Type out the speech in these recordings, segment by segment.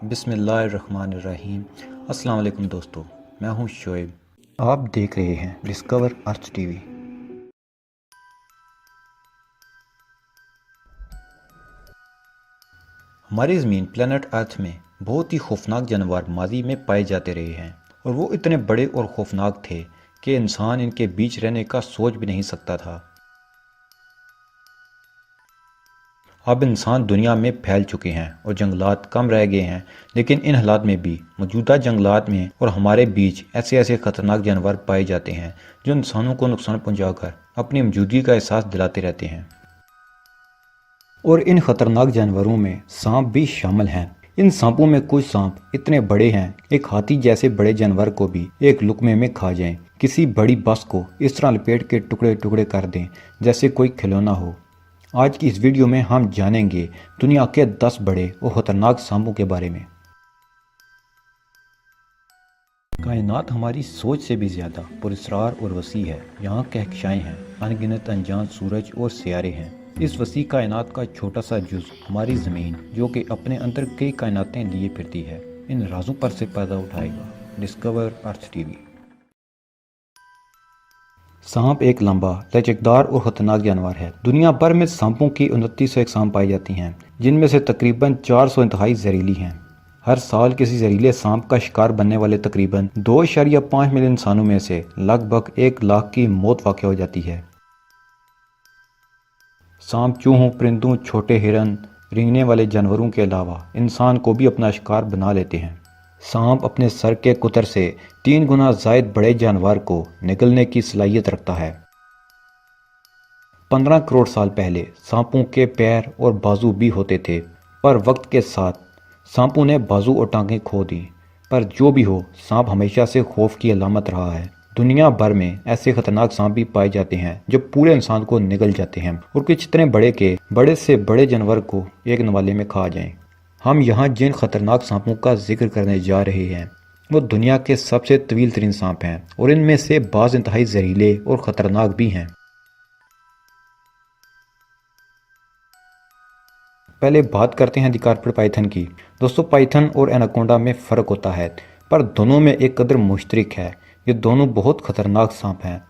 बिस्मिल्लाहिर्रहमानिर्रहीम। अस्सलाम वालेकुम दोस्तों, मैं हूं शोएब। आप देख रहे हैं डिस्कवर अर्थ टीवी। हमारी ज़मीन प्लेनेट अर्थ में बहुत ही खौफनाक जानवर माजी में पाए जाते रहे हैं और वो इतने बड़े और खौफनाक थे कि इंसान इनके बीच रहने का सोच भी नहीं सकता था। अब इंसान दुनिया में फैल चुके हैं और जंगलात कम रह गए हैं, लेकिन इन हालात में भी मौजूदा जंगलात में और हमारे बीच ऐसे ऐसे ख़तरनाक जानवर पाए जाते हैं जो इंसानों को नुकसान पहुंचाकर अपनी मौजूदगी का एहसास दिलाते रहते हैं। और इन ख़तरनाक जानवरों में सांप भी शामिल हैं। इन सांपों में कुछ सांप इतने बड़े हैं एक हाथी जैसे बड़े जानवर को भी एक लुकमे में खा जाएं। किसी बड़ी बस को इस तरह लपेट के टुकड़े टुकड़े कर दें जैसे कोई खिलौना हो। आज की इस वीडियो में हम जानेंगे दुनिया के 10 बड़े और खतरनाक सांपों के बारे में। कायनात हमारी सोच से भी ज़्यादा पुरस्कार और वसी है। यहाँ कहकशाएं हैं, अनगिनत अनजान सूरज और सियारे हैं। इस वसी कायनात का छोटा सा जुज़ हमारी ज़मीन, जो कि अपने अंदर कई कायनातें लिए फिरती है, इन राजों पर से पर्दा उठाएगा डिस्कवर अर्थ टीवी। सांप एक लंबा, लचकदार और ख़तरनाक जानवर है। दुनिया भर में सांपों की 2900 अक़साम पाई जाती हैं, जिनमें से तकरीबन 400 इंतहाई जहरीली हैं। हर साल किसी जहरीले सांप का शिकार बनने वाले तकरीबन 2.5 मिलियन इंसानों में से लगभग 1 लाख की मौत वाक़ हो जाती है। सांप चूहों, परिंदों, छोटे हिरन, रेंगने वाले जानवरों के अलावा इंसान को भी अपना शिकार बना लेते हैं। सांप अपने सर के कुतर से 3 गुना ज़ायद बड़े जानवर को निगलने की सलाहियत रखता है। 15 करोड़ साल पहले सांपों के पैर और बाजू भी होते थे, पर वक्त के साथ सांपों ने बाजू और टांगें खो दी। पर जो भी हो, सांप हमेशा से खौफ की अलामत रहा है। दुनिया भर में ऐसे खतरनाक सांप भी पाए जाते हैं जो पूरे इंसान को निगल जाते हैं और कुछ इतने बड़े के बड़े से बड़े जानवर को एक नवाले में खा जाएं। हम यहाँ जिन खतरनाक सांपों का जिक्र करने जा रहे हैं वो दुनिया के सबसे तवील तरीन सांप हैं और इनमें से बाज़ इंतहाई जहरीले और ख़तरनाक भी हैं। पहले बात करते हैं द कार्पेट पाइथन की। दोस्तों, पाइथन और एनाकोंडा में फ़र्क होता है, पर दोनों में एक कदर मुश्तरक है। ये दोनों बहुत ख़तरनाक सांप हैं।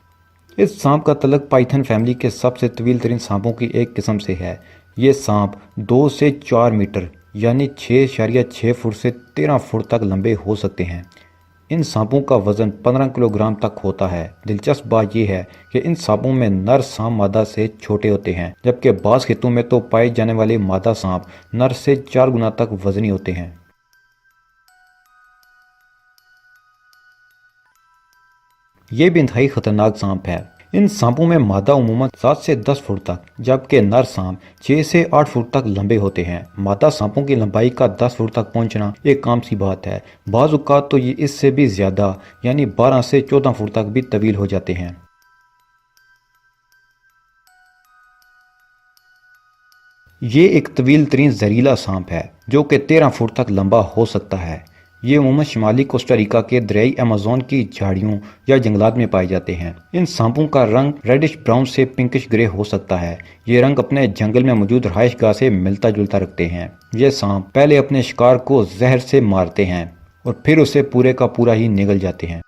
इस सांप का तल्लुक़ पाइथन फैमिली के सबसे तवील तरीन सांपों की एक किस्म से है। ये सांप 2 से 4 मीटर यानी 6.6 फुट से 13 फुट तक लंबे हो सकते हैं। इन सांपों का वज़न 15 किलोग्राम तक होता है। दिलचस्प बात यह है कि इन सांपों में नर सांप मादा से छोटे होते हैं, जबकि बाज़ खेतों में तो पाए जाने वाले मादा सांप नर से 4 गुना तक वज़नी होते हैं। ये भी इंतहाई ख़तरनाक सांप है। इन सांपों में मादा उमूमन 7 से 10 फुट तक, जबकि नर सांप 6 से 8 फुट तक लंबे होते हैं। मादा सांपों की लंबाई का 10 फुट तक पहुंचना एक आम सी बात है। बाज़ औक़ात तो ये इससे भी ज़्यादा यानी 12 से 14 फुट तक भी तवील हो जाते हैं। ये एक तवील तरीन जहरीला सांप है जो कि 13 फुट तक लंबा हो सकता है। ये अमूमन शिमाली कोस्टारिका के दरियाई अमेज़न की झाड़ियों या जंगलात में पाए जाते हैं। इन सांपों का रंग रेडिश ब्राउन से पिंकिश ग्रे हो सकता है। ये रंग अपने जंगल में मौजूद रहायश गाह से मिलता जुलता रखते हैं। ये सांप पहले अपने शिकार को जहर से मारते हैं और फिर उसे पूरे का पूरा ही निगल जाते हैं।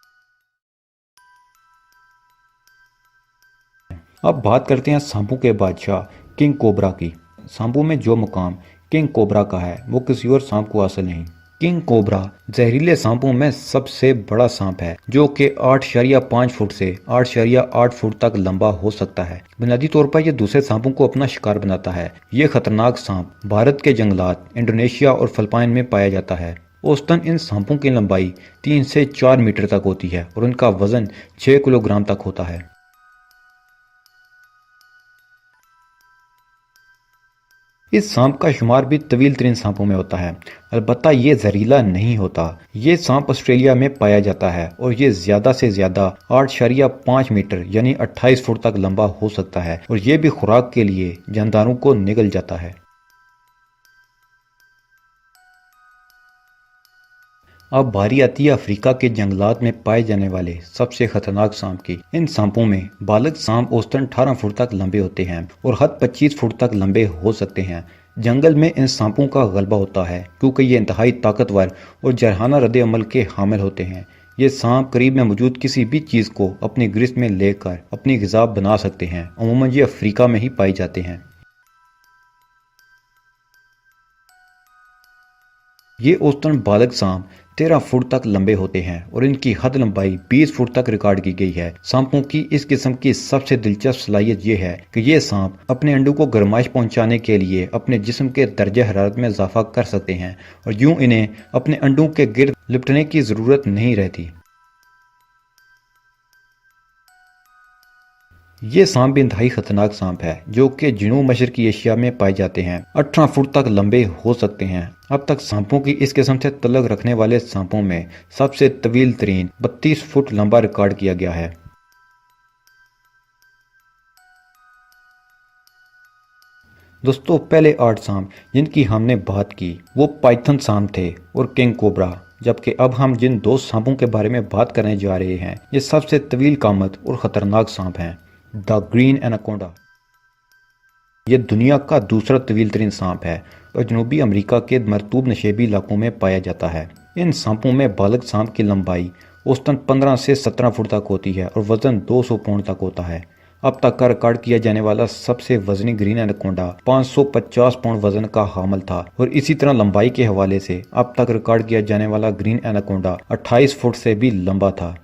अब बात करते हैं सांपों के बादशाह किंग कोबरा की। सांपों में जो मुकाम किंग कोबरा का है वो किसी और सांप को हासिल नहीं। किंग कोबरा जहरीले सांपों में सबसे बड़ा सांप है, जो कि 8.5 फुट से 8.8 फुट तक लंबा हो सकता है। बुनियादी तौर पर यह दूसरे सांपों को अपना शिकार बनाता है। ये खतरनाक सांप भारत के जंगलात, इंडोनेशिया और फिलिपाइन में पाया जाता है। औसतन इन सांपों की लंबाई 3 से 4 मीटर तक होती है और उनका वजन 6 किलोग्राम तक होता है। इस सांप का शुमार भी तवील तरीन सांपों में होता है, अलबत्ता ये जहरीला नहीं होता। ये सांप ऑस्ट्रेलिया में पाया जाता है और ये ज़्यादा से ज़्यादा 8.5 मीटर यानी 28 फुट तक लंबा हो सकता है और ये भी खुराक के लिए जानदारों को निगल जाता है। अब बारी आती है अफ्रीका के जंगलात में पाए जाने वाले सबसे खतरनाक सांप की। इन सांपों में बालक सांप औसतन 18 फुट तक लंबे होते हैं और हद 25 फुट तक लंबे हो सकते हैं। जंगल में इन सांपों का गलबा होता है क्योंकि ये इंतहाई ताकतवर और जरहाना रद्द अमल के हामिल होते हैं। ये सांप करीब में मौजूद किसी भी चीज़ को अपनी गिरफ्त में लेकर अपनी ग़िज़ा बना सकते हैं। अमूमन ये अफ्रीका में ही पाए जाते हैं। ये औसतन बालग सांप 13 फुट तक लंबे होते हैं और इनकी हद लंबाई 20 फुट तक रिकॉर्ड की गई है। सांपों की इस किस्म की सबसे दिलचस्प सलाहियत यह है कि ये सांप अपने अंडों को गर्माइश पहुंचाने के लिए अपने जिस्म के दर्जे हरारत में इजाफा कर सकते हैं और यूं इन्हें अपने अंडों के गिर्द लिपटने की ज़रूरत नहीं रहती। ये सांप भी इंतहाई खतरनाक सांप है जो कि जनूब मशरकी एशिया में पाए जाते हैं। 18 फुट तक लंबे हो सकते हैं। अब तक सांपों की इस किस्म से तल्लुक़ रखने वाले सांपों में सबसे तवील तरीन 32 फुट लंबा रिकॉर्ड किया गया है। दोस्तों, पहले 8 सांप जिनकी हमने बात की वो पाइथन सांप थे और किंग कोबरा, जबकि अब हम जिन 2 सांपों के बारे में बात करने जा रहे हैं ये सबसे तवील कामत और ख़तरनाक सांप हैं। The green anaconda. यह दुनिया का दूसरा तवील तरीन सांप है और जनूबी अमेरिका के मरतूब नशेबी इलाकों में पाया जाता है। इन सांपों में बालग सांप की लंबाई औसतन 15 से 17 फुट तक होती है और वजन 200 पाउंड तक होता है। अब तक का रिकॉर्ड किया जाने वाला सबसे वजनी ग्रीन एनाकोंडा 550 पाउंड वजन का हामिल था और इसी तरह लंबाई के हवाले से अब तक रिकॉर्ड किया जाने वाला ग्रीन एनाकोंडा 28 फुट से भी लंबा था।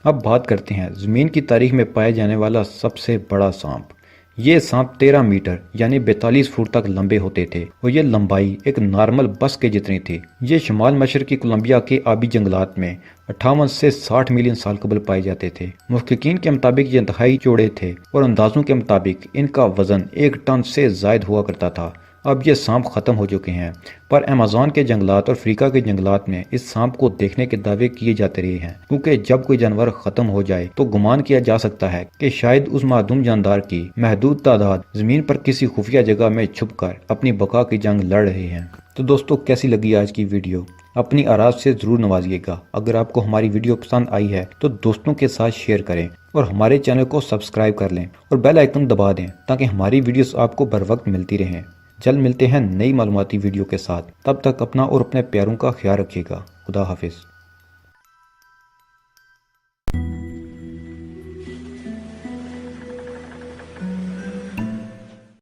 अब बात करते हैं ज़मीन की तारीख में पाया जाने वाला सबसे बड़ा सांप। ये सांप 13 मीटर यानी 42 फुट तक लंबे होते थे और ये लंबाई एक नॉर्मल बस के जितनी थी। ये शुमाल मशरकी कोलंबिया के आबी जंगलात में 58 से 60 मिलियन साल कबल पाए जाते थे। मुहक्किकीन के मुताबिक ये इंतहाई चौड़े थे और अंदाजों के मुताबिक इनका वजन 1 टन से ज़ायद हुआ करता था। अब ये सांप ख़त्म हो चुके हैं, पर अमेज़न के जंगलात और अफ्रीका के जंगलात में इस सांप को देखने के दावे किए जाते रहे हैं, क्योंकि जब कोई जानवर ख़त्म हो जाए तो गुमान किया जा सकता है कि शायद उस मादूम जानदार की महदूद तादाद ज़मीन पर किसी खुफिया जगह में छुपकर अपनी बका की जंग लड़ रहे हैं। तो दोस्तों, कैसी लगी आज की वीडियो? अपनी आराज़ से ज़रूर नवाजिएगा। अगर आपको हमारी वीडियो पसंद आई है तो दोस्तों के साथ शेयर करें और हमारे चैनल को सब्सक्राइब कर लें और बेल आइकन दबा दें ताकि हमारी वीडियोस आपको बर वक्त मिलती रहें। जल्द मिलते हैं नई मालूमाती वीडियो के साथ। तब तक अपना और अपने प्यारों का ख्याल रखिएगा। खुदा हाफिज़।